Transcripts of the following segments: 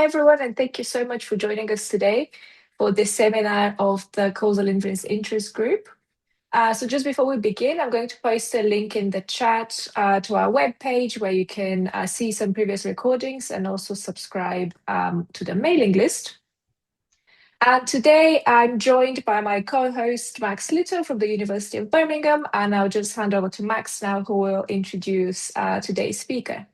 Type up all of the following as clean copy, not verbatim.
everyone, and thank you so much for joining us today for this seminar of the Causal Inference Interest Group. So just before we begin, I'm going to post a link in the chat to our webpage where you can see some previous recordings and also subscribe to the mailing list. And today I'm joined by my co-host Max Little from the University of Birmingham, and I'll just hand over to Max now, who will introduce today's speaker.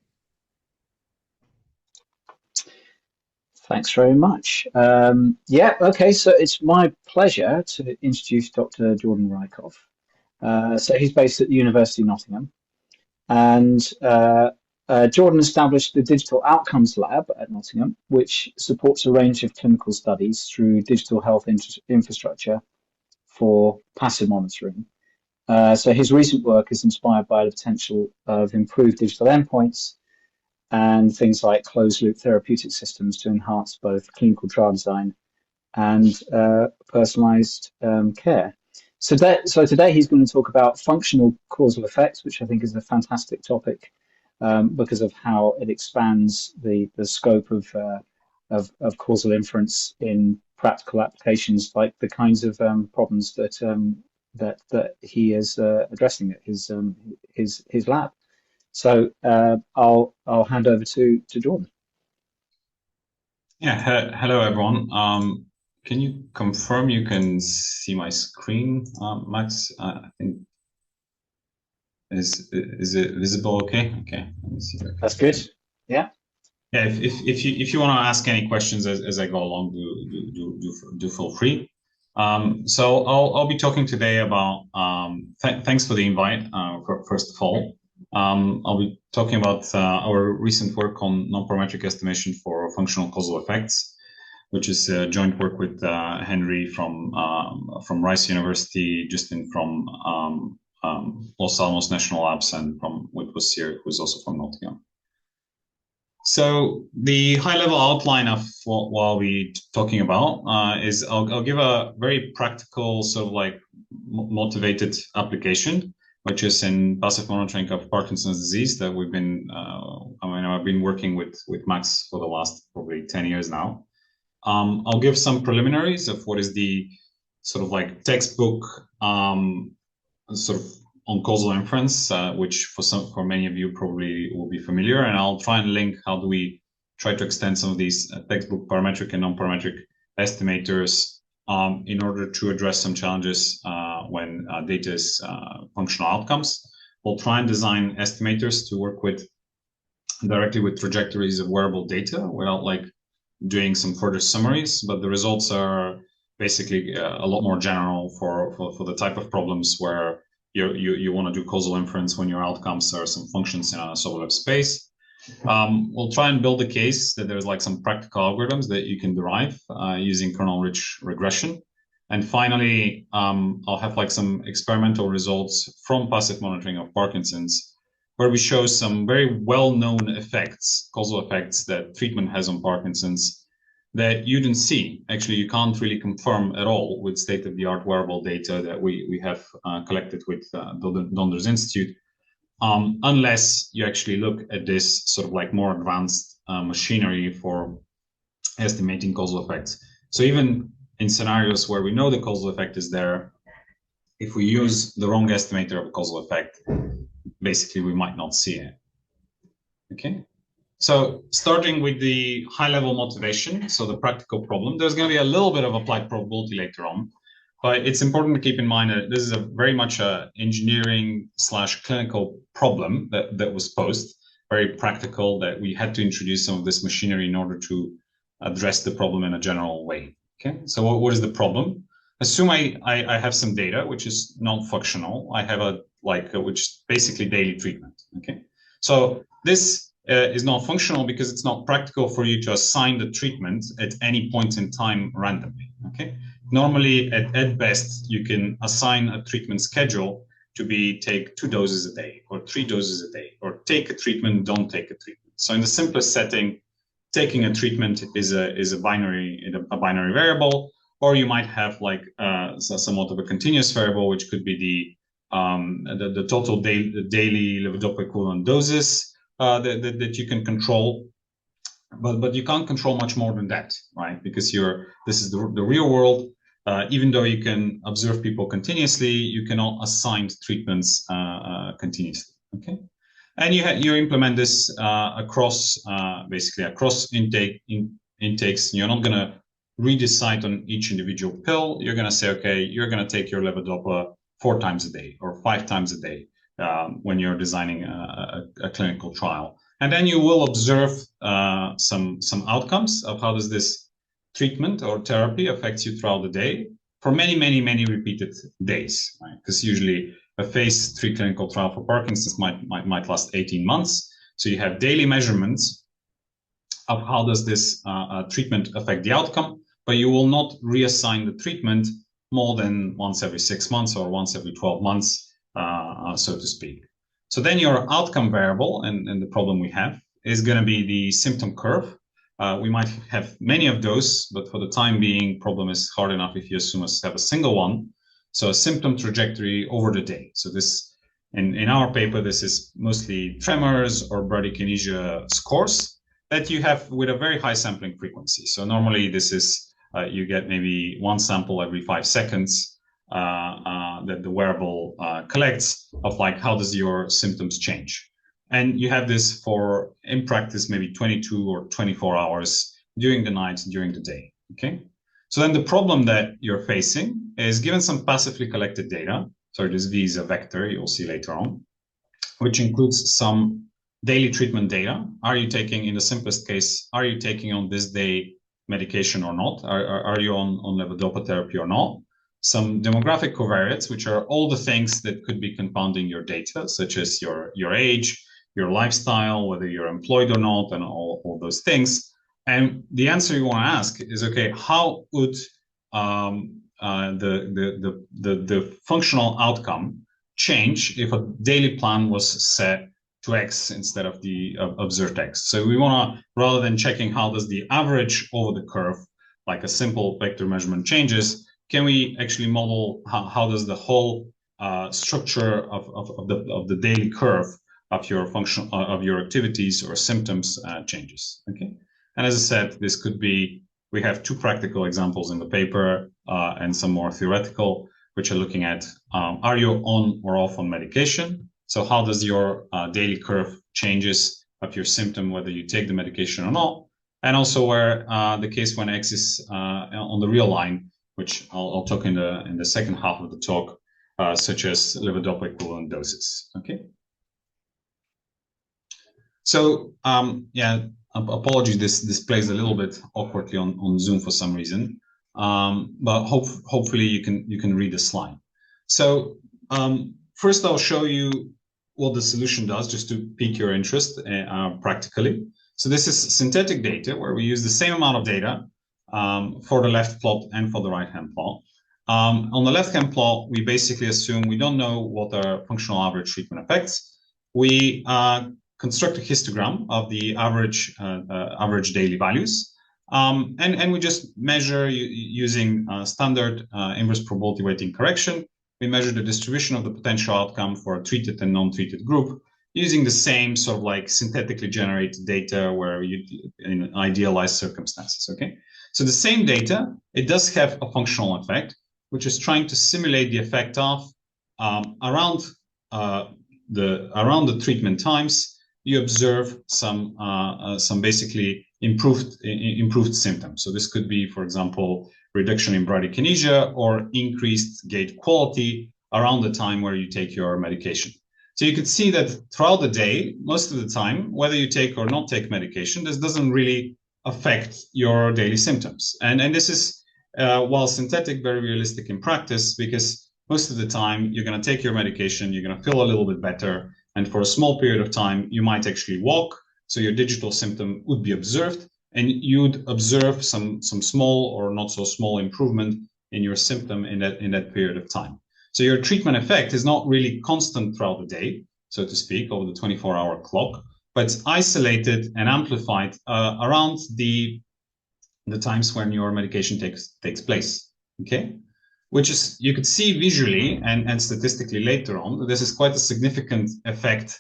Thanks very much. Okay, so it's my pleasure to introduce Dr. Yordan Raykov. So he's based at the University of Nottingham, and Jordan established the Digital Outcomes Lab at Nottingham, which supports a range of clinical studies through digital health infrastructure for passive monitoring. So his recent work is inspired by the potential of improved digital endpoints and things like closed-loop therapeutic systems to enhance both clinical trial design and personalized care. So today he's going to talk about functional causal effects, which I think is a fantastic topic because of how it expands the scope of causal inference in practical applications, like the kinds of problems that he is addressing at his lab. So I'll hand over to Jordan. Yeah, hello everyone. Can you confirm you can see my screen, Max? I think is it visible? Okay. Let me see. That's good. Yeah. Yeah. If you want to ask any questions as I go along, do feel free. So I'll be talking today about. Thanks for the invite. First of all. I'll be talking about our recent work on nonparametric estimation for functional causal effects, which is a joint work with Henry from Rice University, Justin from Los Alamos National Labs, and from Whitwas here, who's also from Nottingham. So the high-level outline of what I'll be talking about is I'll give a very practical, sort of like motivated application, which is in passive monitoring of Parkinson's disease that we've been, I've been working with Max for the last probably 10 years now. I'll give some preliminaries of what is the sort of like textbook sort of on causal inference, which for many of you probably will be familiar. And I'll try and link how do we try to extend some of these textbook parametric and non-parametric estimators in order to address some challenges when data is functional outcomes. We'll try and design estimators to work with directly with trajectories of wearable data without like doing some further summaries, but the results are basically a lot more general for the type of problems where you want to do causal inference when your outcomes are some functions in a software space. We'll try and build a case that there's like some practical algorithms that you can derive using kernel-rich regression. And finally, I'll have like some experimental results from passive monitoring of Parkinson's, where we show some very well-known effects, causal effects that treatment has on Parkinson's that you didn't see. Actually, you can't really confirm at all with state-of-the-art wearable data that we have collected with Donders Institute. Unless you actually look at this sort of like more advanced machinery for estimating causal effects. So even in scenarios where we know the causal effect is there, if we use the wrong estimator of a causal effect, basically we might not see it. Okay. So starting with the high-level motivation, so the practical problem, there's going to be a little bit of applied probability later on. But it's important to keep in mind that this is a very much a engineering/clinical problem that was posed, very practical, that we had to introduce some of this machinery in order to address the problem in a general way. Okay, so what is the problem? Assume I have some data which is non-functional. I have which is basically daily treatment. Okay, so this is not functional because it's not practical for you to assign the treatment at any point in time randomly. Okay. Normally, at best, you can assign a treatment schedule to be take 2 doses a day or 3 doses a day, or take a treatment, don't take a treatment. So in the simplest setting, taking a treatment is a binary variable, or you might have like somewhat of a continuous variable, which could be the total daily levodopa equivalent doses that you can control. but you can't control much more than that, right? Because this is the real world. Even though you can observe people continuously, you cannot assign treatments continuously. Okay, and you implement this across basically across intakes. You're not going to redecide on each individual pill. You're going to say, okay, you're going to take your levodopa 4 times a day or 5 times a day when you're designing a clinical trial. And then you will observe some outcomes of how does this treatment or therapy affects you throughout the day for many, many, many repeated days, right? Because usually a phase 3 clinical trial for Parkinson's might last 18 months. So you have daily measurements of how does this treatment affect the outcome, but you will not reassign the treatment more than once every 6 months or once every 12 months, so to speak. So then your outcome variable, and the problem we have, is going to be the symptom curve. We might have many of those, but for the time being, problem is hard enough if you assume us have a single one. So a symptom trajectory over the day. So this, in our paper, this is mostly tremors or bradykinesia scores that you have with a very high sampling frequency. So normally this is, you get maybe 1 sample every 5 seconds that the wearable collects of like, how does your symptoms change? And you have this for, in practice, maybe 22 or 24 hours during the night, during the day, okay? So then the problem that you're facing is given some passively collected data, so this V is a vector, you'll see later on, which includes some daily treatment data. Are you taking, in the simplest case, are you taking on this day medication or not? Are you on levodopa therapy or not? Some demographic covariates, which are all the things that could be confounding your data, such as your age, your lifestyle, whether you're employed or not, and all those things. And the answer you want to ask is, okay, how would the functional outcome change if a daily plan was set to X instead of the observed X? So we want to, rather than checking how does the average over the curve, like a simple vector measurement changes, can we actually model how does the whole structure of the daily curve of your function of your activities or symptoms changes? Okay, and as I said, this could be, we have 2 practical examples in the paper and some more theoretical, which are looking at are you on or off on medication? So how does your daily curve changes of your symptom, whether you take the medication or not? And also where the case when X is on the real line, which I'll talk in the second half of the talk, such as levodopa equivalent doses. Okay. So yeah, apologies, this plays a little bit awkwardly on Zoom for some reason, but hopefully you can read the slide. So first I'll show you what the solution does, just to pique your interest practically. So this is synthetic data where we use the same amount of data for the left plot and for the right-hand plot. On the left-hand plot, we basically assume we don't know what our functional average treatment affects. We construct a histogram of the average daily values, and we just measure using standard inverse probability weighting correction. We measure the distribution of the potential outcome for a treated and non-treated group using the same sort of like synthetically generated data where you in idealized circumstances. Okay. So the same data, it does have a functional effect, which is trying to simulate the effect of around the treatment times. You observe some basically improved symptoms. So this could be, for example, reduction in bradykinesia or increased gait quality around the time where you take your medication. So you could see that throughout the day, most of the time, whether you take or not take medication, this doesn't really affect your daily symptoms. And this is, while synthetic, very realistic in practice, because most of the time you're going to take your medication, you're going to feel a little bit better. And for a small period of time, you might actually walk. So your digital symptom would be observed, and you'd observe some small or not so small improvement in your symptom in that period of time. So your treatment effect is not really constant throughout the day, so to speak, over the 24-hour clock, but it's isolated and amplified around the times when your medication takes place. Okay, which is, you could see visually and statistically later on, this is quite a significant effect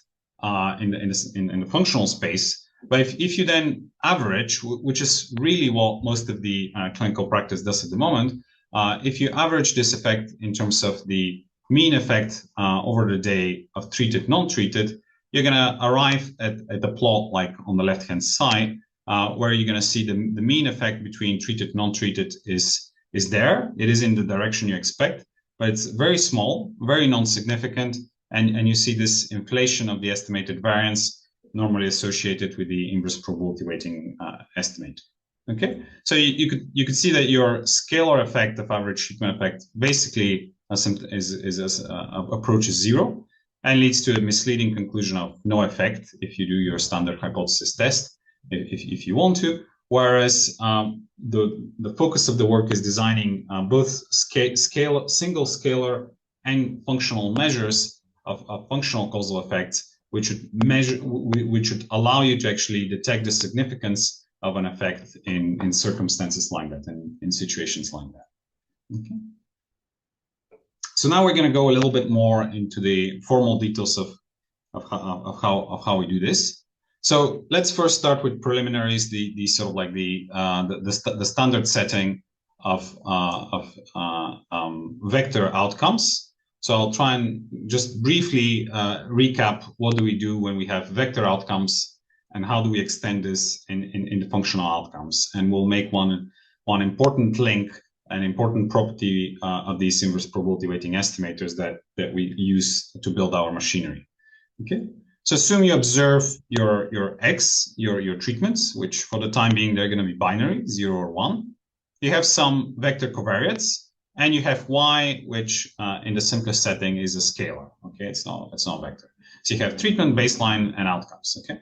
in the functional space But if you then average, which is really what most of the clinical practice does at the moment, if you average this effect in terms of the mean effect over the day of treated, non-treated, you're going to arrive at a plot like on the left-hand side, where you're going to see the mean effect between treated, non-treated is there. It is in the direction you expect, but it's very small, very non-significant, and you see this inflation of the estimated variance normally associated with the inverse probability weighting estimate. Okay, so you could see that your scalar effect of average treatment effect basically approaches zero and leads to a misleading conclusion of no effect if you do your standard hypothesis test, if you want to. Whereas the focus of the work is designing both single scalar and functional measures of functional causal effects, which would allow you to actually detect the significance of an effect in circumstances like that and in situations like that. Okay. So now we're going to go a little bit more into the formal details of how we do this. So let's first start with preliminaries, the sort of like the standard setting of vector outcomes. So I'll try and just briefly recap what do we do when we have vector outcomes and how do we extend this in the functional outcomes. And we'll make one important link, an important property of these inverse probability weighting estimators that we use to build our machinery. Okay. So assume you observe your X, your treatments, which for the time being, they're going to be binary, 0 or 1. You have some vector covariates, and you have Y, which in the simplest setting is a scalar. Okay, it's not a vector. So you have treatment, baseline, and outcomes. Okay.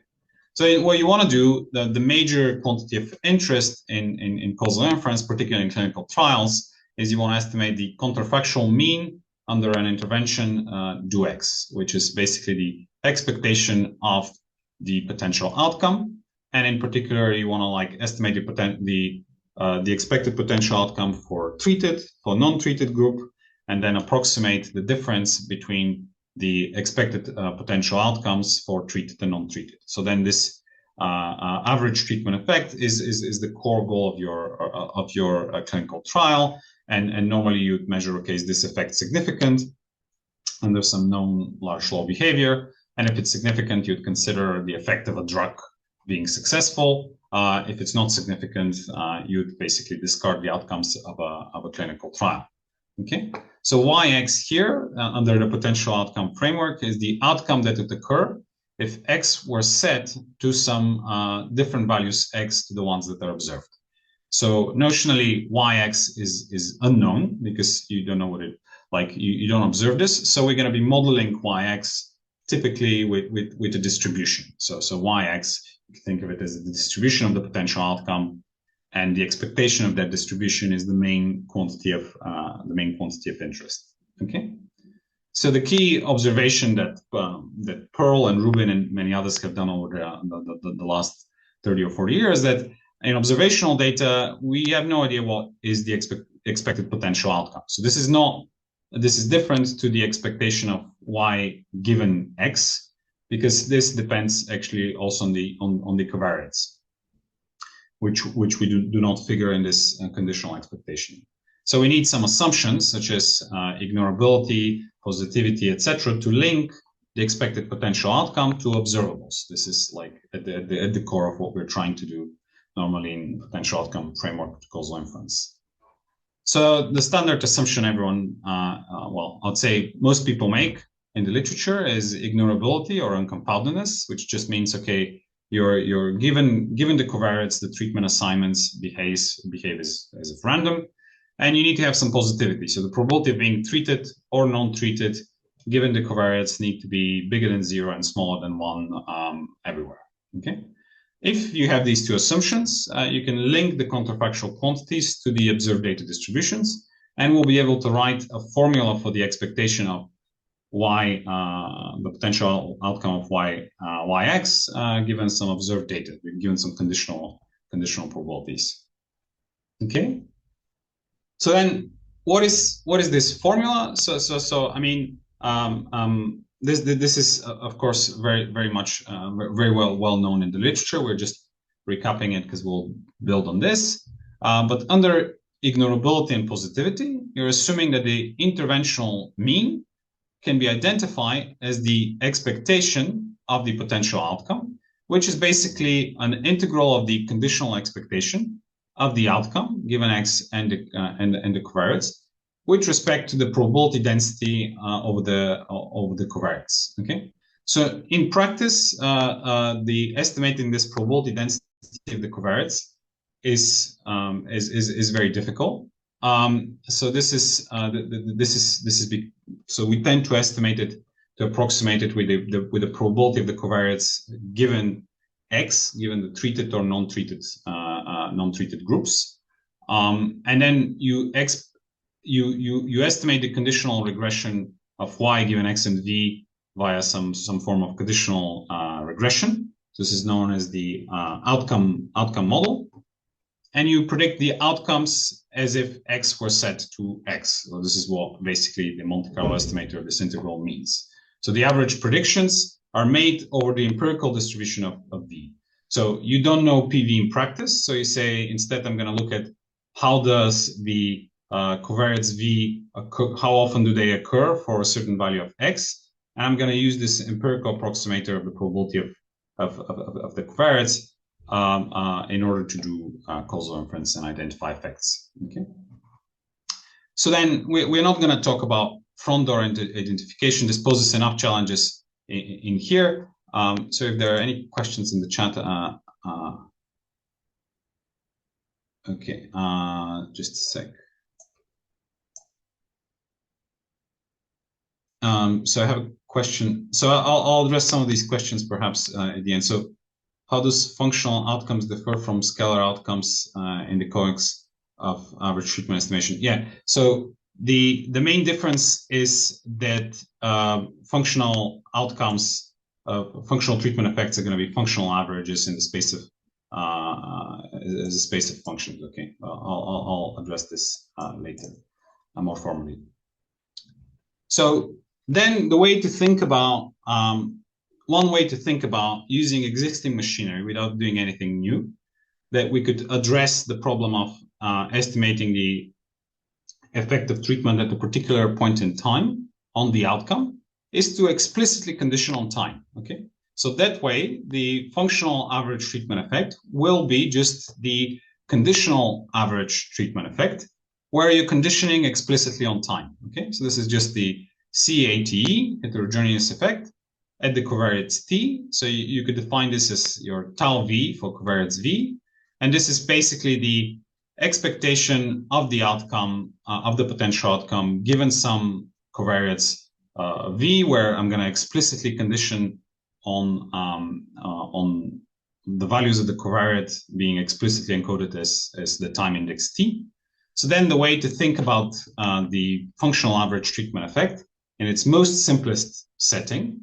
So what you want to do, the major quantity of interest in causal inference, particularly in clinical trials, is you want to estimate the counterfactual mean under an intervention do X, which is basically the expectation of the potential outcome. And in particular, you want to like estimate the expected potential outcome for treated, for non-treated group, and then approximate the difference between the expected potential outcomes for treated and non-treated. So then this average treatment effect is the core goal of your clinical trial. And normally you'd measure, okay, is this effect significant under some known large law behavior? And if it's significant, you'd consider the effect of a drug being successful. If it's not significant, you'd basically discard the outcomes of a clinical trial. Okay, so Yx here under the potential outcome framework is the outcome that would occur if X were set to some different values X to the ones that are observed. So notionally, Yx is unknown because you don't know what it like. You don't observe this. So we're going to be modeling Yx typically with a distribution. So Yx, you can think of it as the distribution of the potential outcome, and the expectation of that distribution is the main quantity of interest. Okay. So the key observation that Pearl and Rubin and many others have done over the last 30 or 40 years that in observational data, we have no idea what is the expected potential outcome. So this is different to the expectation of Y given X, because this depends actually also on the covariates, which we do not figure in this conditional expectation. So we need some assumptions such as ignorability, positivity, etc., to link the expected potential outcome to observables. This is like at the core of what we're trying to do normally in potential outcome framework causal inference. So the standard assumption everyone, well, I'd say most people make in the literature is ignorability or uncompoundedness, which just means, okay, you're given the covariates, the treatment assignments behave as if random, and you need to have some positivity. So the probability of being treated or non-treated, given the covariates, need to be bigger than 0 and smaller than 1 everywhere. Okay. If you have these two assumptions, you can link the counterfactual quantities to the observed data distributions, and we'll be able to write a formula for the expectation of Y, the potential outcome of Yx, given some observed data, given some conditional probabilities. Okay. So then, what is this formula? So I mean, this is of course very much very well known in the literature. We're just recapping it because we'll build on this. But under ignorability and positivity, you're assuming that the interventional mean can be identified as the expectation of the potential outcome, which is basically an integral of the conditional expectation of the outcome given x and the covariates with respect to the probability density over the covariates. Okay, so in practice, the estimating this probability density of the covariates is very difficult. So this is so we tend to estimate it, to approximate it with the probability of the covariates given x, given the treated or non-treated groups, and then you estimate the conditional regression of y given x and v via some form of conditional regression. So this is known as the outcome model. And you predict the outcomes as if x were set to x. So this is what basically the Monte Carlo estimator of this integral means. So the average predictions are made over the empirical distribution of v. So you don't know PV in practice. So you say, instead, I'm going to look at how does the covariates v occur, how often do they occur for a certain value of x. And I'm going to use this empirical approximator of the probability of the covariates in order to do causal inference and identify effects. Okay. So then we're not going to talk about front door identification. This poses enough challenges in here. So if there are any questions in the chat, okay, just a sec. So I have a question. So I'll address some of these questions perhaps at the end. So how does functional outcomes differ from scalar outcomes in the context of average treatment estimation? Yeah, so the main difference is that functional outcomes, functional treatment effects are going to be functional averages in the space of as a space of functions. Okay, I'll address this later, more formally. So then the way to think about one way to think about using existing machinery without doing anything new, that we could address the problem of estimating the effect of treatment at a particular point in time on the outcome, is to explicitly condition on time. Okay, so that way the functional average treatment effect will be just the conditional average treatment effect, where you're conditioning explicitly on time. Okay, so this is just the CATE, heterogeneous effect, at the covariates t. So you could define this as your tau v for covariates v. And this is basically the expectation of the outcome, of the potential outcome, given some covariates v, where I'm going to explicitly condition on the values of the covariate being explicitly encoded as the time index t. So then the way to think about the functional average treatment effect in its most simplest setting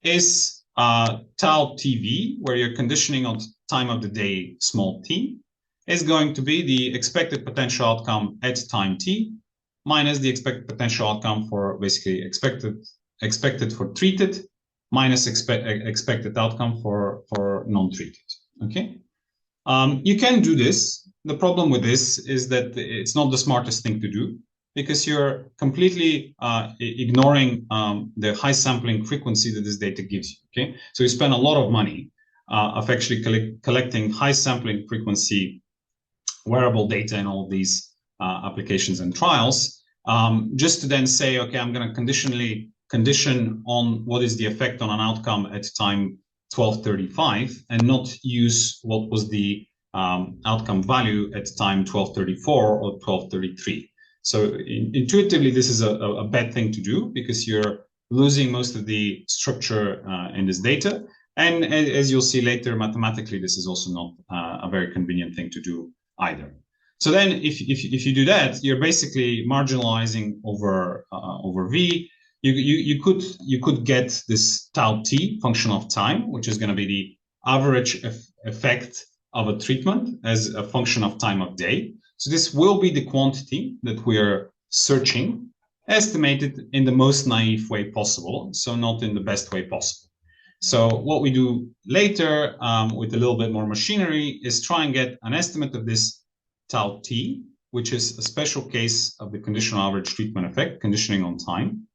is tau tv, where you're conditioning on time of the day small t, is going to be the expected potential outcome at time t minus the expected potential outcome for basically expected for treated minus expected outcome for non-treated. Okay, you can do this. The problem with this is that it's not the smartest thing to do, because you're completely ignoring the high sampling frequency that this data gives you. Okay, so you spend a lot of money of actually collecting high sampling frequency wearable data in all of these applications and trials, just to then say, okay, I'm going to condition on what is the effect on an outcome at time 1235, and not use what was the outcome value at time 1234 or 1233. So intuitively, this is a bad thing to do, because you're losing most of the structure in this data. And as you'll see later, mathematically, this is also not a very convenient thing to do either. So then if you do that, you're basically marginalizing over V. You could get this tau t function of time, which is going to be the average effect of a treatment as a function of time of day. So this will be the quantity that we're searching estimated in the most naive way possible, so not in the best way possible. So what we do later with a little bit more machinery is try and get an estimate of this tau t, which is a special case of the conditional average treatment effect, conditioning on time.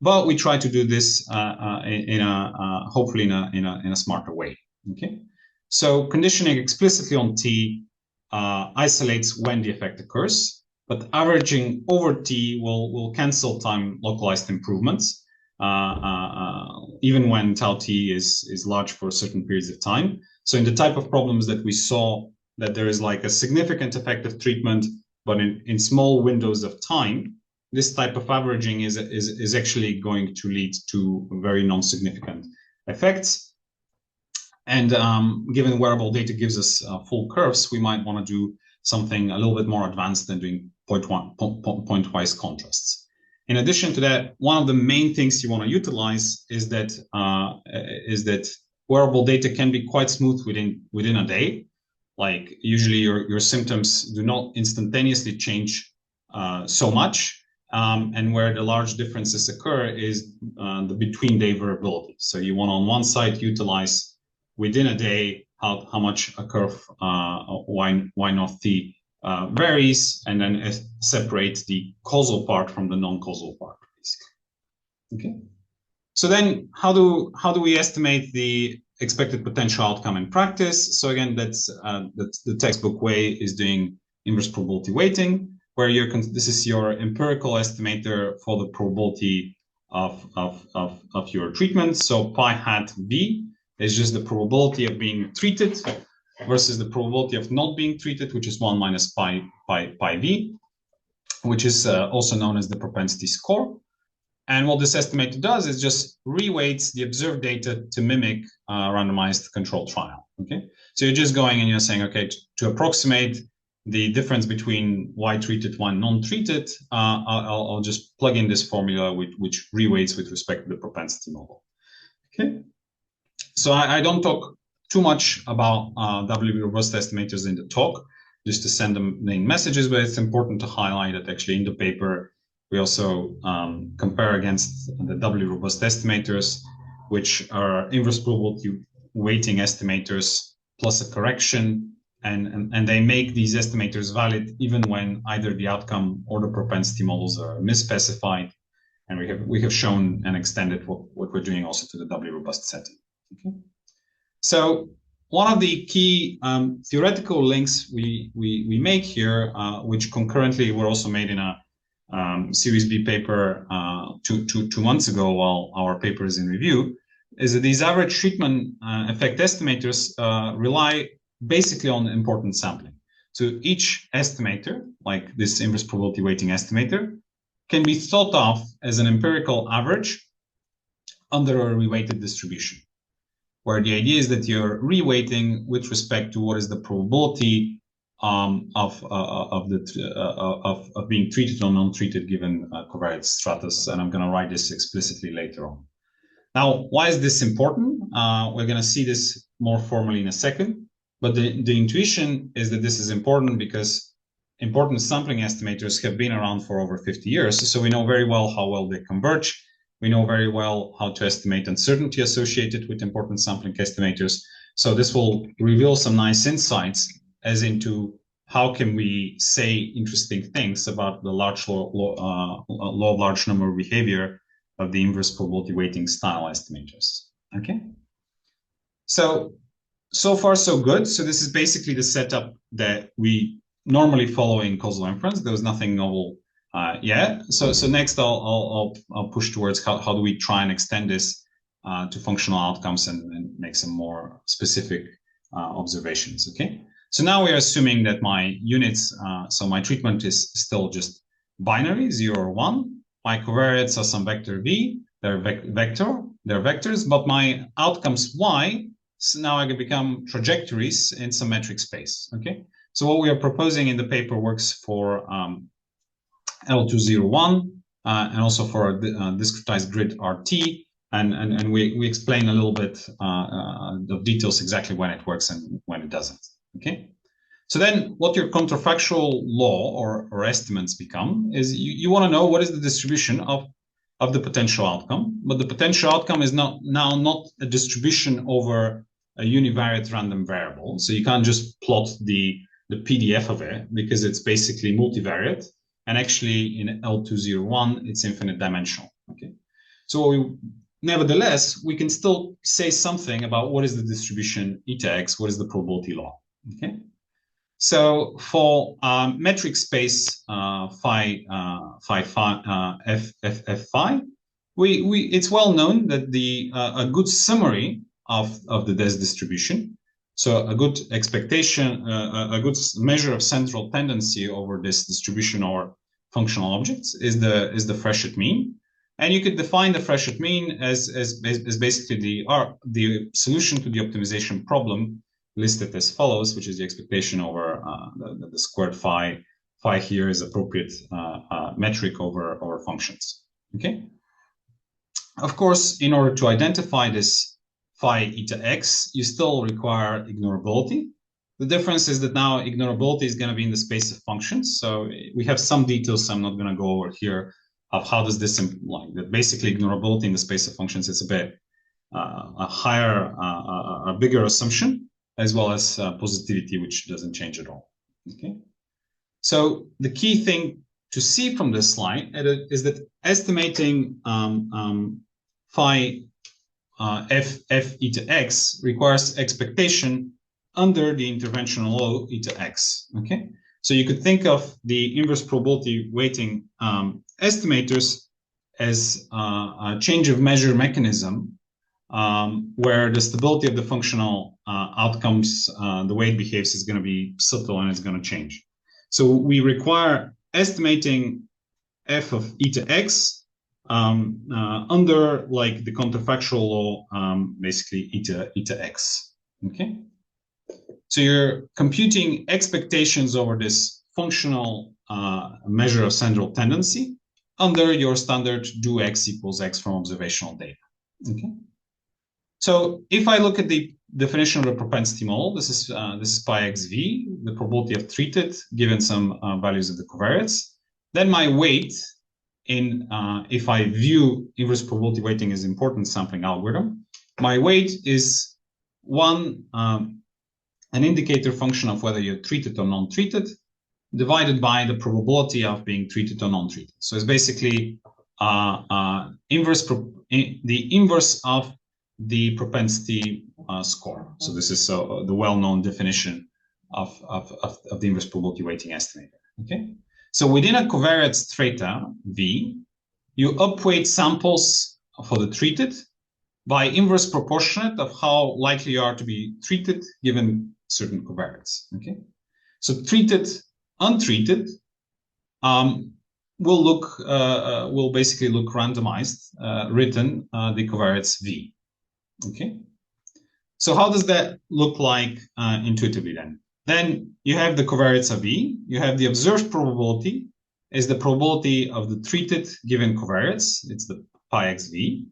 But we try to do this hopefully in a smarter way. Okay, so conditioning explicitly on t isolates when the effect occurs, but averaging over t will cancel time localized improvements, even when tau t is large for certain periods of time. So in the type of problems that we saw, that there is like a significant effect of treatment, but in small windows of time, this type of averaging is actually going to lead to very non-significant effects. And given wearable data gives us full curves, we might want to do something a little bit more advanced than doing point-wise contrasts. In addition to that, one of the main things you want to utilize is that wearable data can be quite smooth within a day. Like usually your symptoms do not instantaneously change so much. And where the large differences occur is the between-day variability. So you want on one side utilize within a day how much a curve y naught t varies, and then separate the causal part from the non-causal part, basically. Okay. So then how do we estimate the expected potential outcome in practice? So again, that's the textbook way is doing inverse probability weighting, where this is your empirical estimator for the probability of your treatment. So pi hat b is just the probability of being treated versus the probability of not being treated, which is 1 minus pi v, which is also known as the propensity score. And what this estimator does is just reweights the observed data to mimic a randomized control trial. Okay, so you're just going and you're saying, okay, to approximate the difference between y treated, y non-treated, I'll just plug in this formula which reweights with respect to the propensity model. Okay, so I don't talk too much about W robust estimators in the talk, just to send them main messages, but it's important to highlight that actually in the paper we also compare against the W robust estimators, which are inverse probability weighting estimators plus a correction, and they make these estimators valid even when either the outcome or the propensity models are misspecified. And we have shown and extended what we're doing also to the W robust setting. Okay. So one of the key theoretical links we make here, which concurrently were also made in a Series B paper 2 months ago while our paper is in review, is that these average treatment effect estimators rely basically on important sampling. So each estimator, like this inverse probability weighting estimator, can be thought of as an empirical average under a reweighted distribution, where the idea is that you're reweighting with respect to what is the probability of being treated or non-treated given covariate stratus, and I'm going to write this explicitly later on. Now, why is this important? We're going to see this more formally in a second, but the intuition is that this is important because important sampling estimators have been around for over 50 years, so we know very well how well they converge. We know very well how to estimate uncertainty associated with important sampling estimators. So this will reveal some nice insights as into how can we say interesting things about the law of large number behavior of the inverse probability weighting style estimators. Okay. So far so good. So this is basically the setup that we normally follow in causal inference. There was nothing novel yet. So next I'll push towards how do we try and extend this to functional outcomes and make some more specific observations. Okay. So now we are assuming that my units, so my treatment is still just binary, 0 or 1. My covariates are some vector v, they're vectors, but my outcomes y, so now I can become trajectories in some metric space. Okay. So what we are proposing in the paper works for L201 and also for a discretized grid RT, and we explain a little bit of details exactly when it works and when it doesn't. Okay, So then what your counterfactual law or estimates become is you want to know what is the distribution of the potential outcome, but the potential outcome is not a distribution over a univariate random variable. So you can't just plot the PDF of it because it's basically multivariate. And actually in L201, it's infinite dimensional. Okay. So nevertheless, we can still say something about what is the distribution eta x, what is the probability law. Okay. So for metric space phi phi, it's well known that a good summary of the Des distribution, so a good expectation, a good measure of central tendency over this distribution or functional objects is the Fréchet mean, and you could define the Fréchet mean as basically the solution to the optimization problem listed as follows, which is the expectation over the squared phi. Phi here is appropriate metric over functions. Okay. Of course, in order to identify this phi eta x, you still require ignorability. The difference is that now ignorability is going to be in the space of functions. So we have some details I'm not going to go over here of how does this imply that basically ignorability in the space of functions is a bit a higher, a bigger assumption, as well as positivity, which doesn't change at all. Okay. So the key thing to see from this slide is that estimating phi f eta x requires expectation under the interventional law eta x. Okay. So you could think of the inverse probability weighting estimators as a change of measure mechanism where the stability of the functional outcomes, the way it behaves is going to be subtle and it's going to change. So we require estimating f of eta x under like the counterfactual law, basically eta x. Okay. So you're computing expectations over this functional measure of central tendency under your standard do x equals x from observational data. Okay. So if I look at the definition of the propensity model, this is pi xv, the probability of treated given some values of the covariates. Then my weight in if I view inverse probability weighting as important sampling algorithm, my weight is an indicator function of whether you're treated or non-treated, divided by the probability of being treated or non-treated. So it's basically the inverse of the propensity score. So this is the well-known definition of the inverse probability weighting estimator. Okay. So within a covariate strata V, you upweight samples for the treated by inverse proportionate of how likely you are to be treated given certain covariates. Okay. So treated, untreated will basically look randomized, written the covariates V. Okay. So how does that look like intuitively then? Then you have the covariates of V, you have the observed probability is the probability of the treated given covariates, it's the pi xv,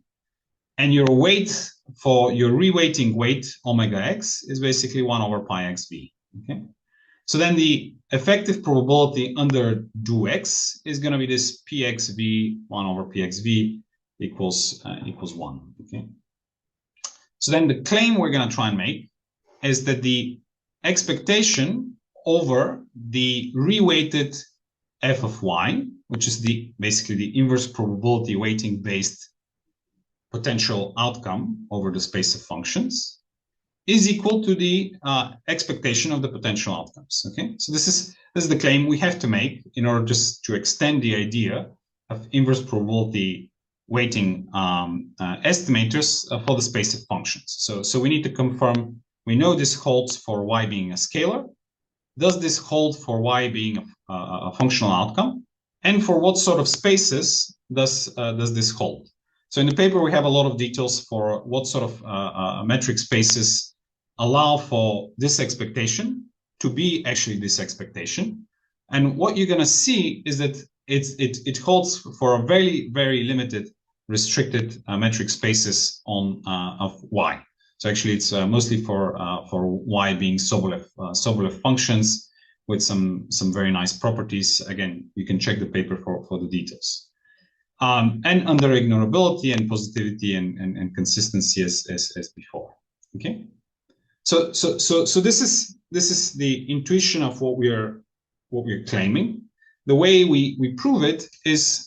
and your weight for your reweighting weight omega x is basically 1 over pi xv. Okay. So then the effective probability under do x is going to be this pxv 1 over pxv equals 1. Okay. So then the claim we're going to try and make is that the expectation over the reweighted f of y, which is basically the inverse probability weighting based potential outcome over the space of functions, is equal to the expectation of the potential outcomes. Okay, so this is the claim we have to make in order just to extend the idea of inverse probability weighting estimators for the space of functions. So we need to confirm, we know this holds for y being a scalar. Does this hold for y being a functional outcome? And for what sort of spaces does this hold? So in the paper, we have a lot of details for what sort of metric spaces allow for this expectation to be actually this expectation. And what you're going to see is that it holds for a very, very limited restricted metric spaces of y. So actually, it's mostly for y being Sobolev functions with some very nice properties. Again, you can check the paper for the details. And under ignorability and positivity and consistency as before. Okay. So this is the intuition of what we're claiming. The way we prove it is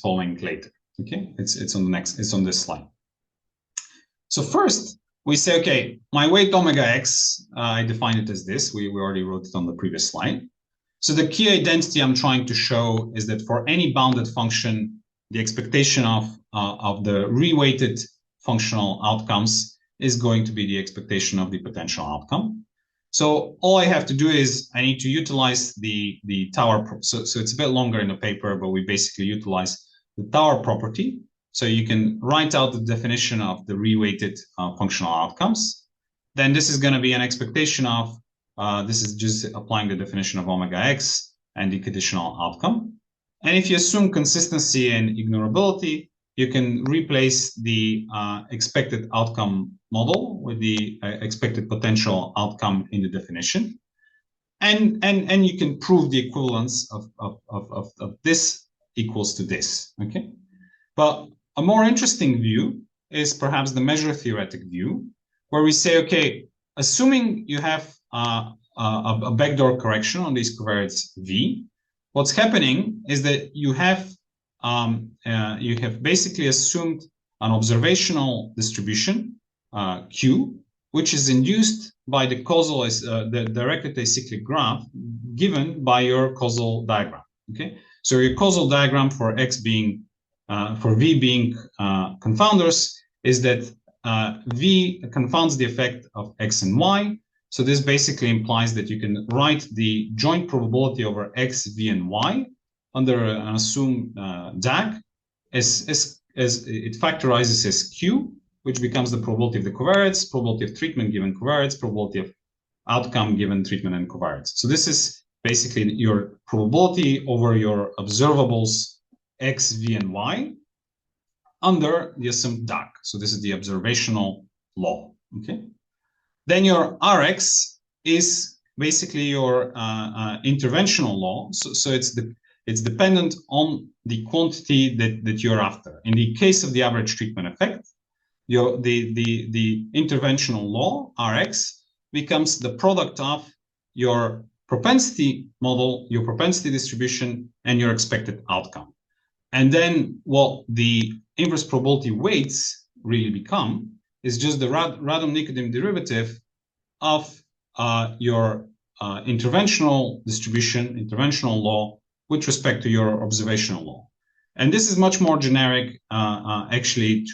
following later. Okay, it's on this slide. So first we say, okay, my weight omega x, I define it as this. We already wrote it on the previous slide. So the key identity I'm trying to show is that for any bounded function, the expectation of the reweighted functional outcomes is going to be the expectation of the potential outcome. So all I have to do is I need to utilize the Tower. So it's a bit longer in the paper, but we basically utilize the Tower property. So you can write out the definition of the reweighted functional outcomes. Then this is going to be an expectation of, this is just applying the definition of omega x and the conditional outcome. And if you assume consistency and ignorability, you can replace the expected outcome model with the expected potential outcome in the definition. And you can prove the equivalence of this equals to this, okay? But a more interesting view is perhaps the measure theoretic view, where we say, okay, assuming you have a backdoor correction on these covariates V, what's happening is that you have basically assumed an observational distribution Q, which is induced by the causal the directed acyclic graph given by your causal diagram. Okay, so your causal diagram for X being for V being confounders is that V confounds the effect of X and Y. So this basically implies that you can write the joint probability over X, V, and Y under an assumed DAG as it factorizes as Q, which becomes the probability of the covariates, probability of treatment given covariates, probability of outcome given treatment and covariates. So this is basically your probability over your observables X, V, and Y under the assumed DAG. So this is the observational law. Okay. Then your Rx is basically your interventional law. So it's dependent on the quantity that you're after. In the case of the average treatment effect, the interventional law Rx becomes the product of your propensity model, your propensity distribution, and your expected outcome. And then what the inverse probability weights really become is just the Radon-Nikodym derivative of your interventional distribution, interventional law, with respect to your observational law. And this is much more generic, actually,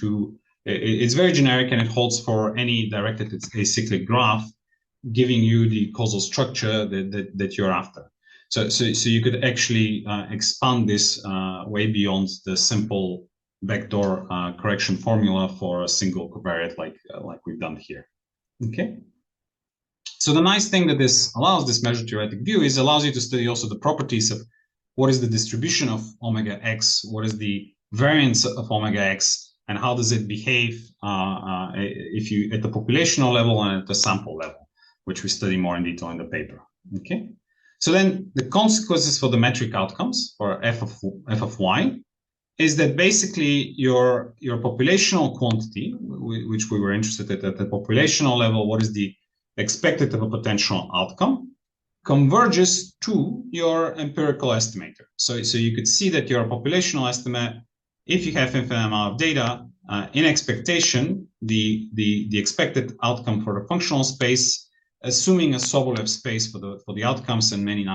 it's very generic, and it holds for any directed acyclic graph, giving you the causal structure that you're after. So you could actually expand this way beyond the simple backdoor correction formula for a single covariate like we've done here. Okay. So the nice thing that this allows, this measure theoretic view, is allows you to study also the properties of what is the distribution of omega x, what is the variance of omega x, and how does it behave if you at the populational level and at the sample level, which we study more in detail in the paper. Okay. So then the consequences for the metric outcomes for f of y is that basically your populational quantity, which we were interested at the populational level, what is the expected of a potential outcome, converges to your empirical estimator. So you could see that your populational estimate, if you have infinite amount of data, in expectation, the expected outcome for the functional space, assuming a Sobolev space for the outcomes and many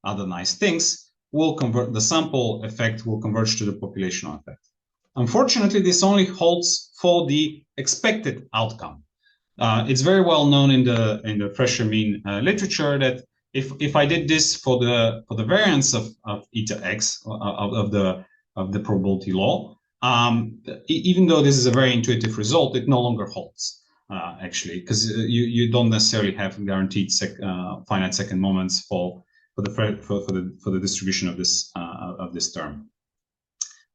other nice things, will convert, the sample effect will converge to the populational effect. Unfortunately, this only holds for the expected outcome. It's very well known in the Fréchet mean literature that if I did this for the variance of eta x of the probability law, even though this is a very intuitive result, it no longer holds actually, because you don't necessarily have guaranteed finite second moments for the distribution of this term.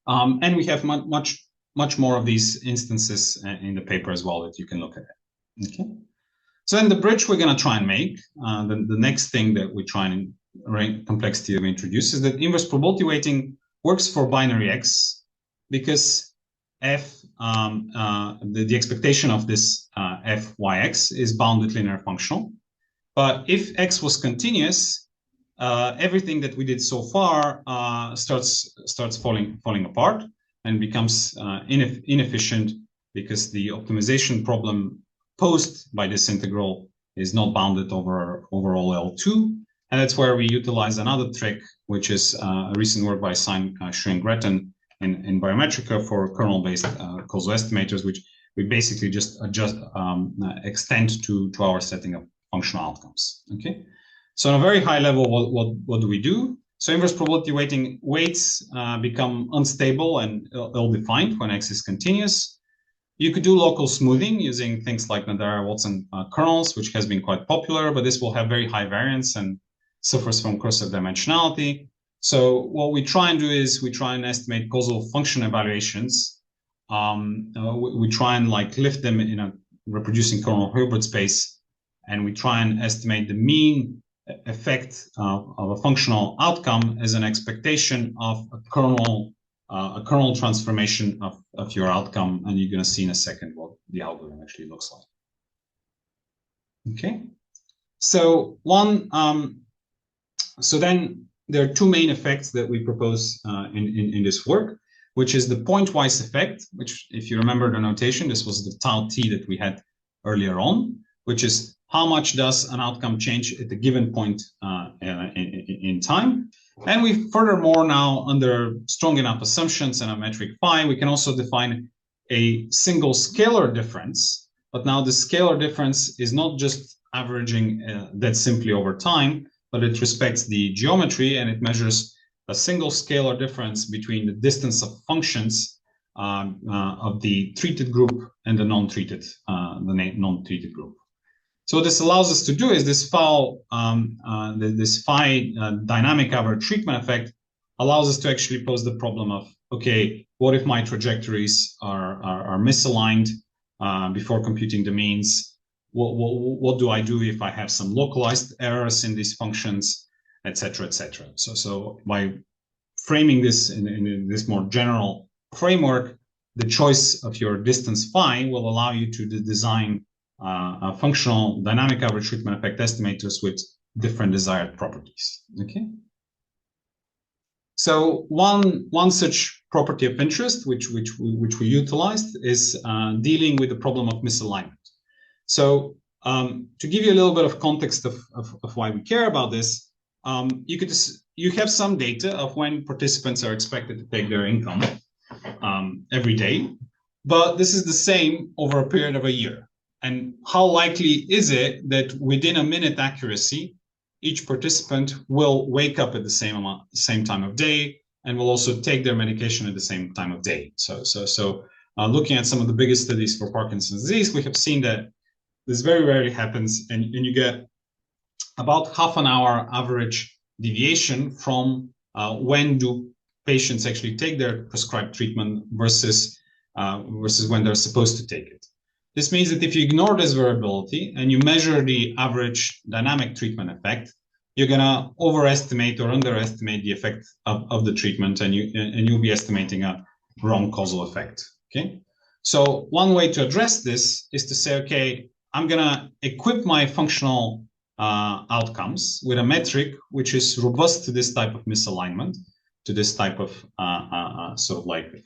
And we have much more of these instances in the paper as well that you can look at. Okay. So then the bridge we're going to try and make, the next thing that we try and complexity that we introduce is that inverse probability weighting works for binary x because f, the expectation of this fyx is bounded linear functional. But if x was continuous, everything that we did so far starts falling apart and becomes inefficient because the optimization problem posed by this integral is not bounded over all L2. And that's where we utilize another trick, which is recent work by Shu and Gretten in Biometrica for kernel-based causal estimators, which we basically just extend to our setting of functional outcomes. Okay, so on a very high level, what do we do? So inverse probability weighting weights become unstable and ill-defined when x is continuous. You could do local smoothing using things like Nadara-Watson kernels, which has been quite popular, but this will have very high variance and suffers from cursive dimensionality. So what we try and do is we try and estimate causal function evaluations. We try and lift them in a reproducing kernel Hilbert space, and we try and estimate the mean effect of a functional outcome as an expectation of a kernel transformation of your outcome, and you're going to see in a second what the algorithm actually looks like. Okay, so so then there are two main effects that we propose in this work, which is the pointwise effect, which, if you remember the notation, this was the tau t that we had earlier on, which is how much does an outcome change at a given point in time. And we furthermore now, under strong enough assumptions and a metric phi, we can also define a single scalar difference. But now the scalar difference is not just averaging that simply over time, but it respects the geometry and it measures a single scalar difference between the distance of functions of the treated group and the non-treated group. So what this allows us to do is this phi dynamic average treatment effect allows us to actually pose the problem of, okay, what if my trajectories are misaligned before computing the means? What do I do if I have some localized errors in these functions, et cetera, et cetera? So by framing this in this more general framework, the choice of your distance phi will allow you to design functional dynamic average treatment effect estimators with different desired properties. Okay. So one such property of interest, which we utilized, is dealing with the problem of misalignment. So to give you a little bit of context of why we care about this, you have some data of when participants are expected to take their income every day, but this is the same over a period of a year. And how likely is it that within a minute accuracy, each participant will wake up at the same time of day and will also take their medication at the same time of day? So looking at some of the biggest studies for Parkinson's disease, we have seen that this very rarely happens, and you get about half an hour average deviation from when do patients actually take their prescribed treatment versus when they're supposed to take it. This means that if you ignore this variability and you measure the average dynamic treatment effect, you're going to overestimate or underestimate the effect of the treatment, and you'll be estimating a wrong causal effect. Okay, so one way to address this is to say, okay, I'm going to equip my functional outcomes with a metric which is robust to this type of misalignment, to this type of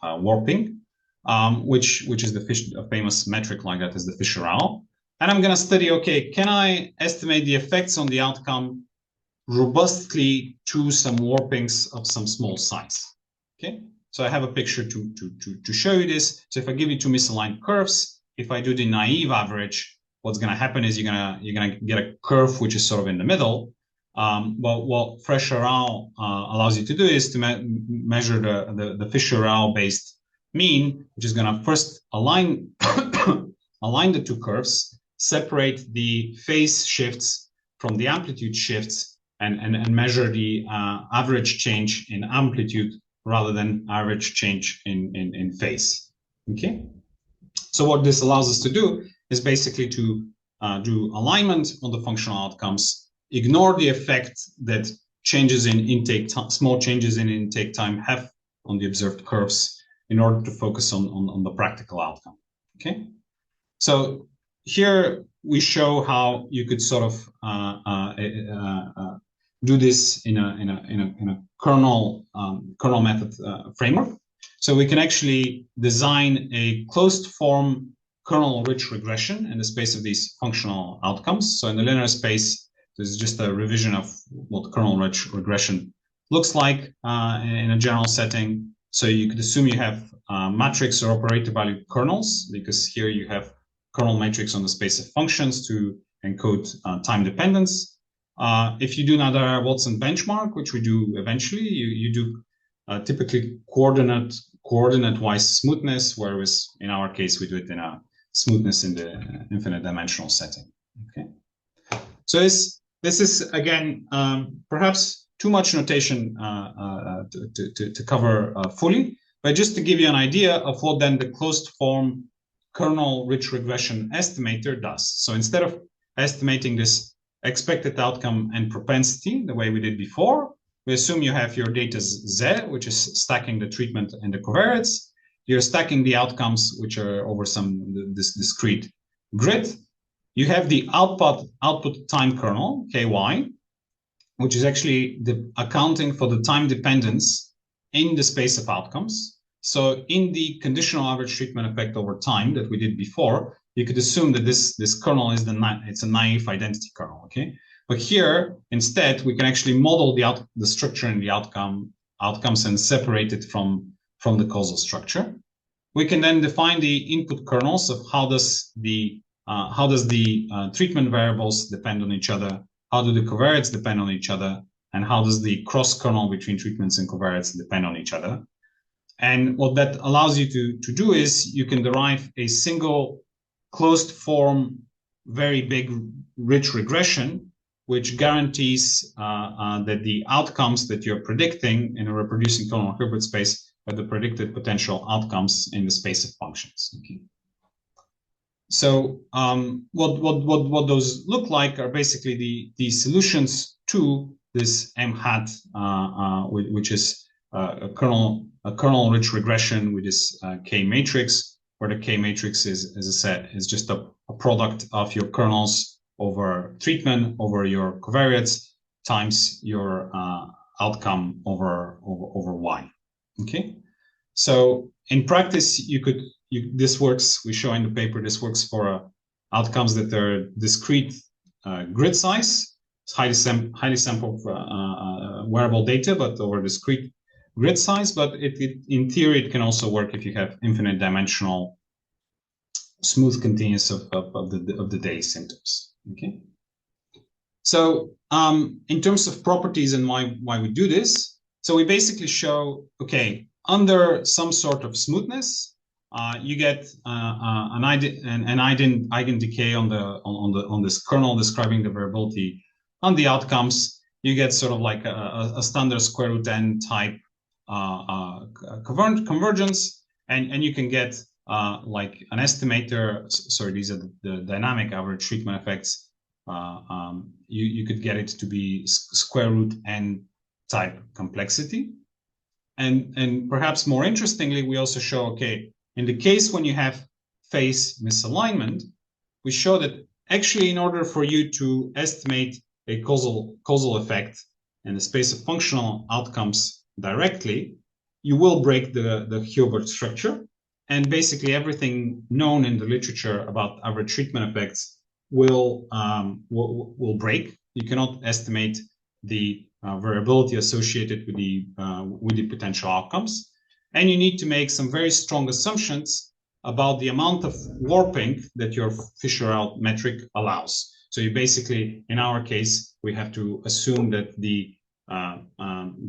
warping. Which is a famous metric like that is the Fisher-Rao. And I'm going to study, okay, can I estimate the effects on the outcome robustly to some warpings of some small size? Okay, so I have a picture to show you this. So if I give you two misaligned curves, if I do the naive average, what's going to happen is you're going to get a curve which is sort of in the middle. But what Fréchet allows you to do is to measure the Fisher-Rao based mean, which is going to first align the two curves, separate the phase shifts from the amplitude shifts, and measure the average change in amplitude rather than average change in phase. Okay, so what this allows us to do is basically to do alignment on the functional outcomes, ignore the effect that changes in intake small changes in intake time have on the observed curves in order to focus on the practical outcome. Okay, so here we show how you could sort of do this in a kernel method framework. So we can actually design a closed form kernel-rich regression in the space of these functional outcomes. So in the linear space, this is just a revision of what kernel-rich regression looks like in a general setting. So you could assume you have matrix or operator value kernels, because here you have kernel matrix on the space of functions to encode time dependence. If you do another Watson benchmark, which we do eventually, you do typically coordinate-wise smoothness, whereas in our case, we do it in a smoothness in the infinite dimensional setting. Okay, so this is again perhaps too much notation to cover fully, but just to give you an idea of what then the closed form kernel-rich regression estimator does. So instead of estimating this expected outcome and propensity the way we did before, we assume you have your data Z, which is stacking the treatment and the covariates. You're stacking the outcomes, which are over this discrete grid. You have the output time kernel, KY, which is actually the accounting for the time dependence in the space of outcomes. So in the conditional average treatment effect over time that we did before, you could assume that this kernel is it's a naive identity kernel, okay? But here, instead, we can actually model the structure and the outcomes and separate it from the causal structure. We can then define the input kernels of how does the treatment variables depend on each other, how do the covariates depend on each other, and how does the cross kernel between treatments and covariates depend on each other. And what that allows you to do is you can derive a single closed form, very big, rich regression, which guarantees that the outcomes that you're predicting in a reproducing kernel Hilbert space are the predicted potential outcomes in the space of functions. Okay. So what those look like are basically the solutions to this M hat, which is a kernel-rich regression with this K matrix, where the K matrix is, as I said, is just a product of your kernels over treatment over your covariates times your outcome over Y. Okay, so in practice, this works. We show in the paper this works for outcomes that are discrete grid size. It's highly sampled wearable data, but over discrete grid size. But in theory, it can also work if you have infinite dimensional smooth continuous of the day symptoms. Okay. So in terms of properties and why we do this, so we basically show, okay, under some sort of smoothness, you get an eigen decay on this kernel describing the variability on the outcomes. You get sort of like a standard square root n type convergence, and you can get like an estimator. Sorry, these are the dynamic average treatment effects. You could get it to be square root n type complexity. And perhaps more interestingly, we also show, okay, in the case when you have phase misalignment, we show that actually in order for you to estimate a causal effect in the space of functional outcomes directly, you will break the Hilbert structure. And basically everything known in the literature about average treatment effects will break. You cannot estimate the variability associated with the potential outcomes, and you need to make some very strong assumptions about the amount of warping that your Fisher-out metric allows. So you basically, in our case, we have to assume that the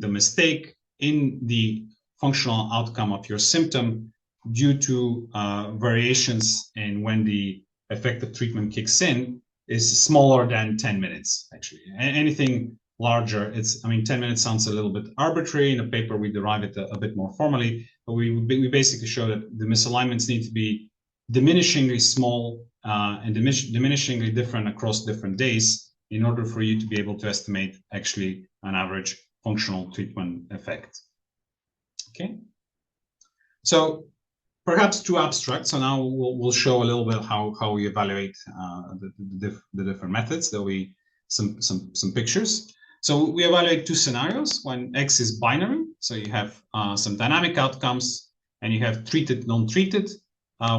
mistake in the functional outcome of your symptom due to variations in when the effective treatment kicks in is smaller than 10 minutes, actually. Anything larger, 10 minutes sounds a little bit arbitrary. In the paper, we derive it a bit more formally, but we basically show that the misalignments need to be diminishingly small and diminishingly different across different days in order for you to be able to estimate actually an average functional treatment effect. Okay, so perhaps too abstract. So now we'll show a little bit how we evaluate the different methods. There'll be some pictures. So we evaluate two scenarios when X is binary. So you have some dynamic outcomes and you have treated, non-treated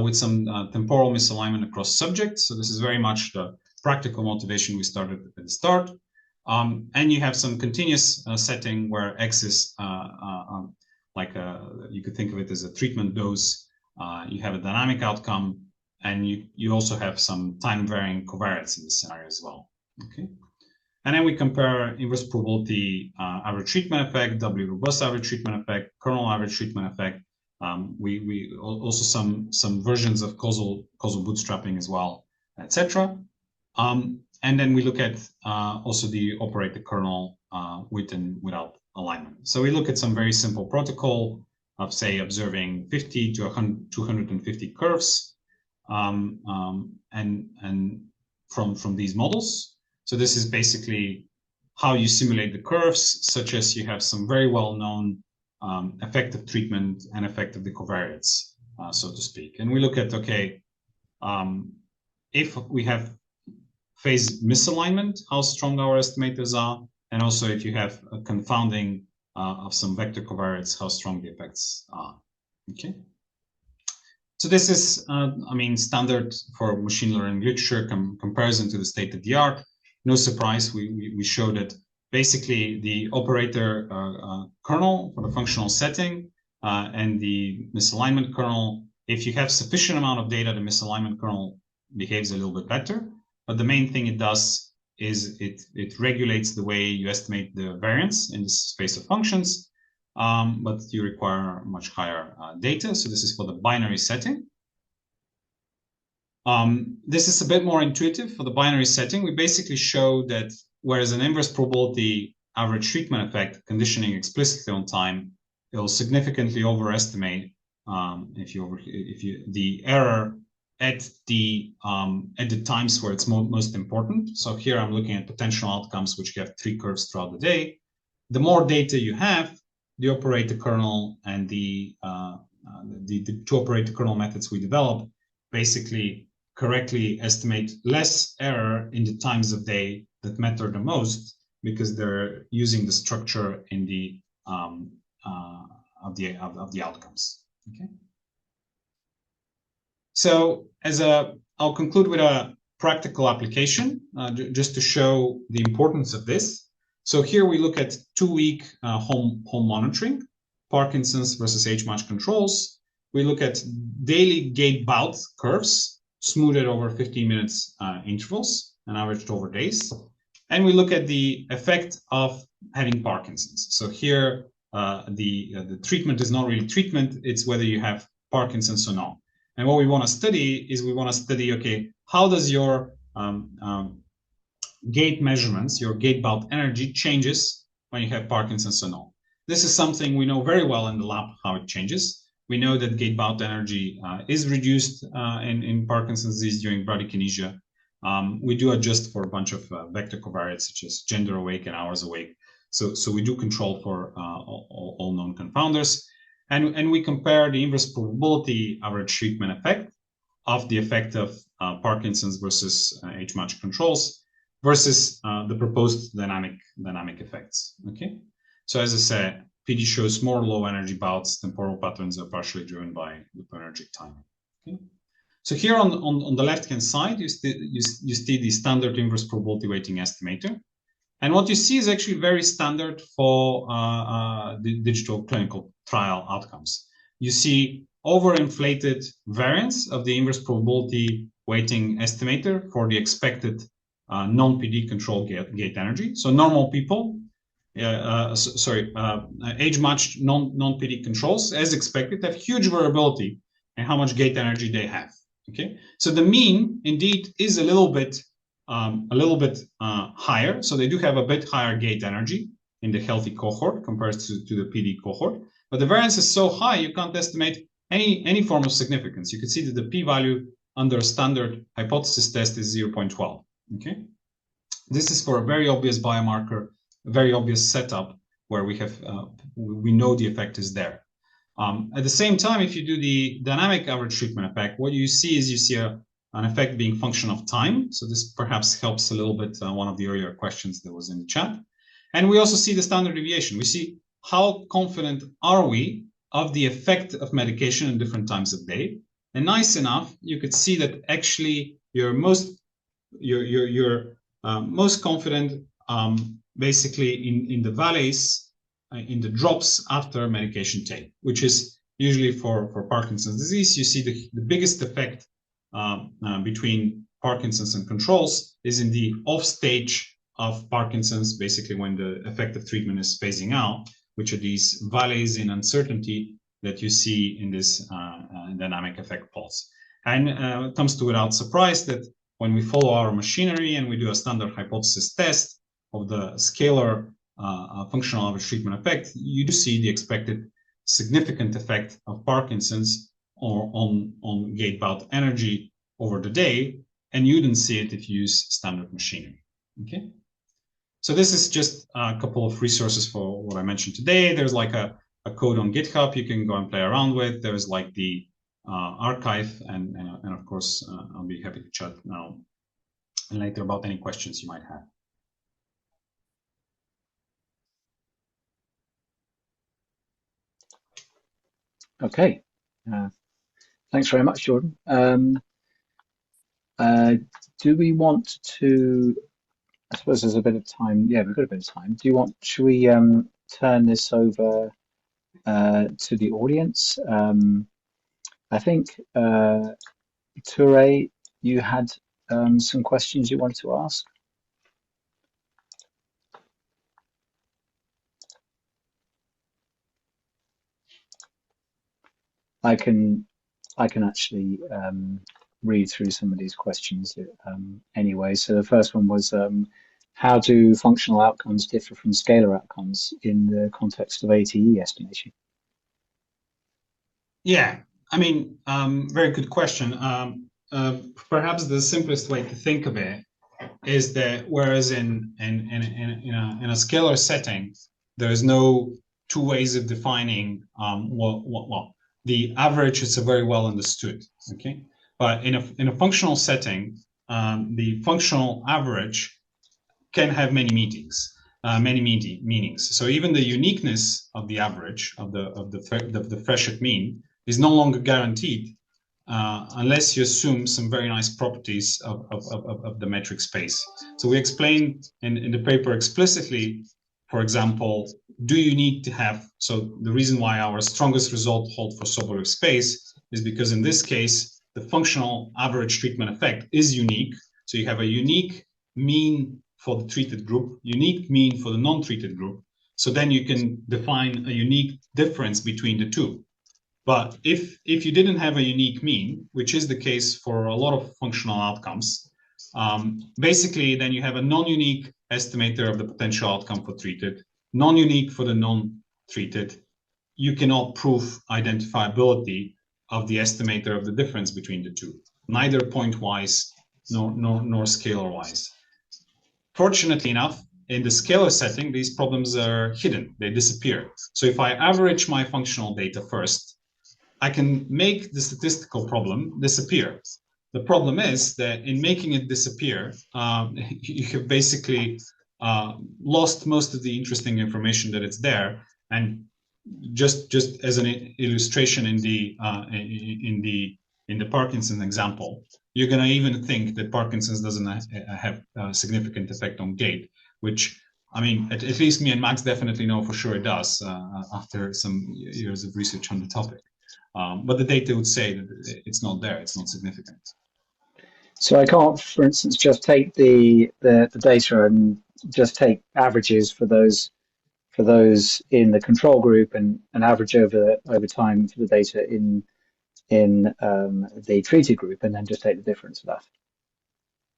with some temporal misalignment across subjects. So this is very much the practical motivation we started at the start. And you have some continuous setting where X is you could think of it as a treatment dose. You have a dynamic outcome, and you also have some time-varying covariates in this scenario as well. Okay, and then we compare inverse probability average treatment effect, doubly robust average treatment effect, kernel average treatment effect. We also some versions of causal bootstrapping as well, etc. And then we look at also the operator kernel with and without alignment. So we look at some very simple protocol of, say, observing 50 to 250 curves and from these models. So this is basically how you simulate the curves, such as you have some very well-known effective treatment and effective the covariates, so to speak. And we look at, okay, if we have phase misalignment, how strong our estimators are, and also if you have a confounding of some vector covariates, how strong the effects are. Okay. So this is, standard for machine learning literature comparison to the state of the art. No surprise, we show that basically the operator kernel for the functional setting and the misalignment kernel, if you have sufficient amount of data, the misalignment kernel behaves a little bit better. But the main thing it does is it regulates the way you estimate the variance in the space of functions, but you require much higher data. So this is for the binary setting. This is a bit more intuitive for the binary setting. We basically show that whereas an inverse probability average treatment effect conditioning explicitly on time, it will significantly overestimate the error at the times where it's most important. So here I'm looking at potential outcomes, which have 3 curves throughout the day. The more data you have, the operator kernel and the 2 operator kernel methods we develop basically correctly estimate less error in the times of day that matter the most, because they're using the structure in the of the outcomes. Okay. So I'll conclude with a practical application, just to show the importance of this. So here we look at 2-week home monitoring, Parkinson's versus age-matched controls. We look at daily gait bout curves, smoothed over 15 minutes intervals and averaged over days. And we look at the effect of having Parkinson's. So here the treatment is not really treatment, it's whether you have Parkinson's or not. And what we want to study is okay, how does your gait measurements, your gait bout energy changes when you have Parkinson's or not? This is something we know very well in the lab, how it changes. We know that gait bout energy is reduced in Parkinson's disease during bradykinesia. We do adjust for a bunch of vector covariates, such as gender awake and hours awake. So we do control for all known confounders. And we compare the inverse probability average treatment effect of the effect of Parkinson's versus age-matched controls versus the proposed dynamic effects. Okay, so as I said, PD shows more low energy bouts. Temporal patterns are partially driven by loop-energetic timing. Okay, so here on the left-hand side, you see the standard inverse probability weighting estimator. And what you see is actually very standard for the digital clinical trial outcomes. You see overinflated variance of the inverse probability weighting estimator for the expected non-PD control gait energy. So normal people, age-matched non-PD controls, as expected, have huge variability in how much gait energy they have. Okay, so the mean indeed is a little bit higher. So they do have a bit higher gait energy in the healthy cohort compared to the PD cohort. But the variance is so high, you can't estimate any form of significance, you could see that the p-value under a standard hypothesis test is 0.12. Okay, this is for a very obvious biomarker, a very obvious setup where we know the effect is there. At the same time, if you do the dynamic average treatment effect, what you see is an effect being function of time. So this perhaps helps a little bit one of the earlier questions that was in the chat. And we also see the standard deviation. We see how confident are we of the effect of medication in different times of day. And nice enough, you could see that actually you're most confident basically in the valleys, in the drops after medication take, which is usually for Parkinson's disease. You see the biggest effect between Parkinson's and controls is in the off stage of Parkinson's, basically when the effective treatment is phasing out, which are these valleys in uncertainty that you see in this dynamic effect pulse. And it comes to without surprise that when we follow our machinery and we do a standard hypothesis test of the scalar functional average treatment effect, you do see the expected significant effect of Parkinson's or on gate-bound energy over the day, and you didn't see it if you use standard machinery. Okay, so this is just a couple of resources for what I mentioned today. There's like a code on GitHub you can go and play around with. There's like the archive, and of course I'll be happy to chat now and later about any questions you might have. Okay, thanks very much, Jordan. Do we want to, I suppose there's a bit of time. Yeah, we've got a bit of time. Should we turn this over to the audience? I think, Toure, you had some questions you wanted to ask. I can actually read through some of these questions anyway. So the first one was, how do functional outcomes differ from scalar outcomes in the context of ATE estimation? Yeah, I mean, very good question. Perhaps the simplest way to think of it is that whereas in a scalar setting, there is no two ways of defining what the average is very well understood. Okay, but in a functional setting, the functional average can have many meanings. So even the uniqueness of the average of the Fréchet mean is no longer guaranteed unless you assume some very nice properties of the metric space. So we explain in the paper explicitly, for example, do you need to have, so the reason why our strongest result hold for Sobolev space is because in this case, the functional average treatment effect is unique. So you have a unique mean for the treated group, unique mean for the non-treated group. So then you can define a unique difference between the two. But if you didn't have a unique mean, which is the case for a lot of functional outcomes, basically then you have a non-unique estimator of the potential outcome for treated, non-unique for the non-treated. You cannot prove identifiability of the estimator of the difference between the two, neither point-wise nor scalar-wise. Fortunately enough, in the scalar setting, these problems are hidden, they disappear. So if I average my functional data first, I can make the statistical problem disappear. The problem is that in making it disappear, you have basically lost most of the interesting information that it's there. And just as an illustration in the Parkinson example, you're going to even think that Parkinson's doesn't have a significant effect on gait, which, I mean, at least me and Max definitely know for sure it does after some years of research on the topic. But the data would say that it's not there, it's not significant. So I can't, for instance, just take the data and just take averages for those in the control group and average over time for the data in the treated group, and then just take the difference of that.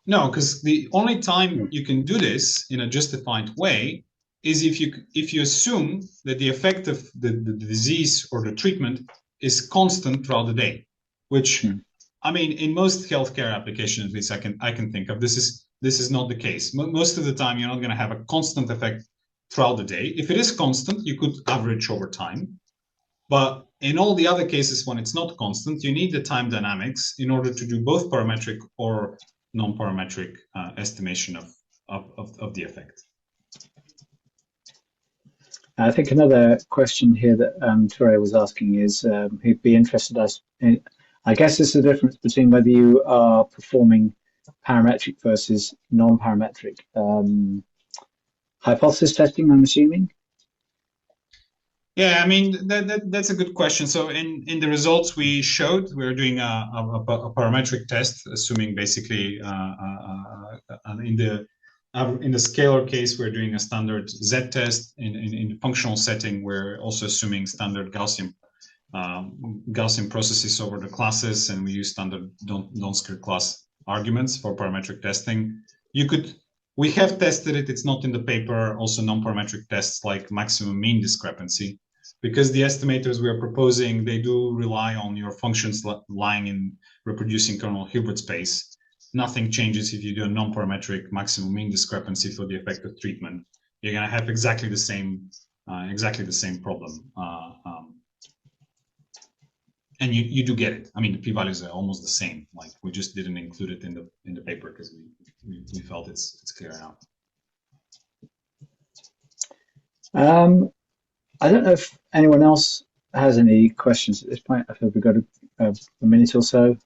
No, because the only time you can do this in a justified way is if you assume that the effect of the disease or the treatment is constant throughout the day, which I mean, in most healthcare applications, at least I can think of, this is not the case. Most of the time, you're not going to have a constant effect throughout the day. If it is constant, you could average over time. But in all the other cases, when it's not constant, you need the time dynamics in order to do both parametric or non-parametric estimation of the effect. I think another question here that Ture was asking is he'd be interested in, I guess it's the difference between whether you are performing parametric versus non-parametric hypothesis testing, I'm assuming. Yeah, I mean, that's a good question. So in the results we showed, we're doing a parametric test, assuming basically in the scalar case, we're doing a standard Z test. In the functional setting, we're also assuming standard Gaussian processes over the classes, and we use standard non-scalar class arguments for parametric testing. We have tested it. It's not in the paper. Also, non-parametric tests like maximum mean discrepancy, because the estimators we are proposing, they do rely on your functions lying in reproducing kernel Hilbert space. Nothing changes if you do a non-parametric maximum mean discrepancy for the effective treatment. You're going to have exactly the same problem. And you do get it. I mean, the p-values are almost the same. Like, we just didn't include it in the paper because we felt it's clear enough. I don't know if anyone else has any questions at this point. I feel we've got a minute or so.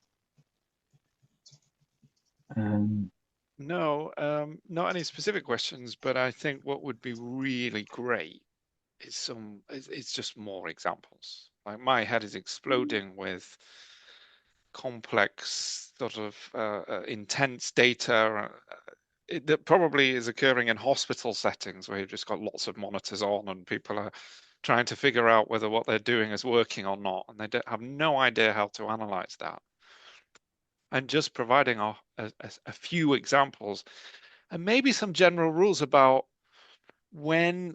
No, not any specific questions, but I think what would be really great is it's just more examples. Like, my head is exploding with complex sort of intense data that probably is occurring in hospital settings where you've just got lots of monitors on and people are trying to figure out whether what they're doing is working or not, and they have no idea how to analyze that. And just providing a few examples and maybe some general rules about when,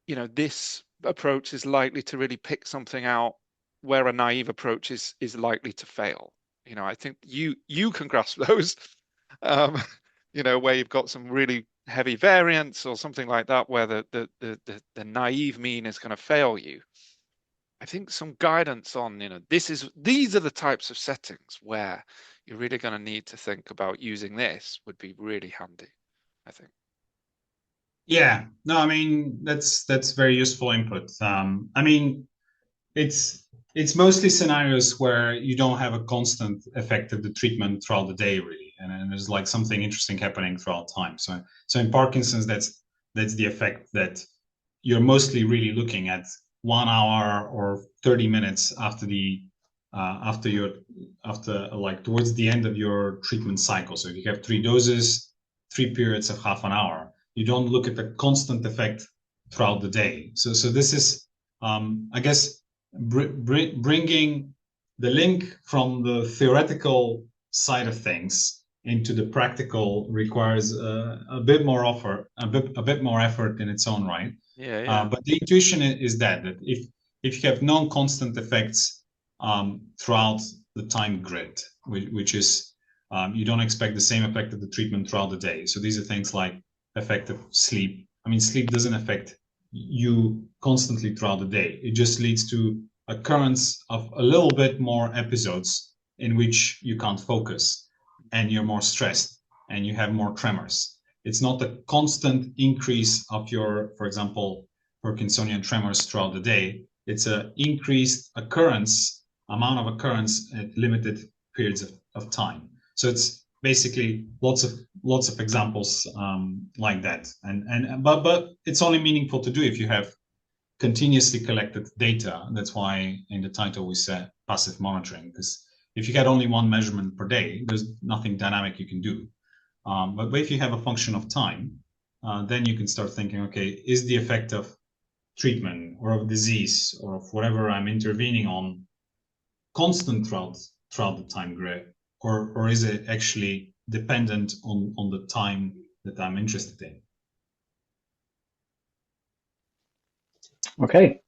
you know, this approach is likely to really pick something out where a naive approach is likely to fail. You know, I think you can grasp those, you know, where you've got some really heavy variance or something like that, where the naive mean is going to fail you. I think some guidance on, you know, these are the types of settings where you're really going to need to think about using this would be really handy, I think. Yeah, no, I mean, that's very useful input. I mean, it's mostly scenarios where you don't have a constant effect of the treatment throughout the day, really, and there's like something interesting happening throughout time. So in Parkinson's, that's the effect that you're mostly really looking at 1 hour or 30 minutes after like towards the end of your treatment cycle. So if you have 3 doses, 3 periods of half an hour, you don't look at the constant effect throughout the day. So this is, I guess, bringing the link from the theoretical side of things into the practical requires a bit more effort in its own right. Yeah. But the intuition is that if you have non-constant effects throughout the time grid, which is you don't expect the same effect of the treatment throughout the day. So these are things like effect of sleep. I mean, sleep doesn't affect you constantly throughout the day. It just leads to occurrence of a little bit more episodes in which you can't focus and you're more stressed and you have more tremors. It's not a constant increase of your, for example, Parkinsonian tremors throughout the day. It's an increased amount of occurrence at limited periods of time. So it's basically lots of examples like that. But it's only meaningful to do if you have continuously collected data. That's why in the title we said passive monitoring, because if you get only one measurement per day, there's nothing dynamic you can do. But if you have a function of time, then you can start thinking, okay, is the effect of treatment or of disease or of whatever I'm intervening on constant throughout the time grid, or is it actually dependent on the time that I'm interested in? Okay.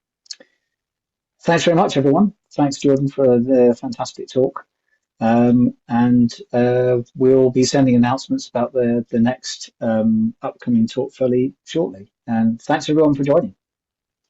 Thanks very much, everyone. Thanks, Jordan, for the fantastic talk. And we'll be sending announcements about the next upcoming talk fairly shortly. And thanks everyone for joining.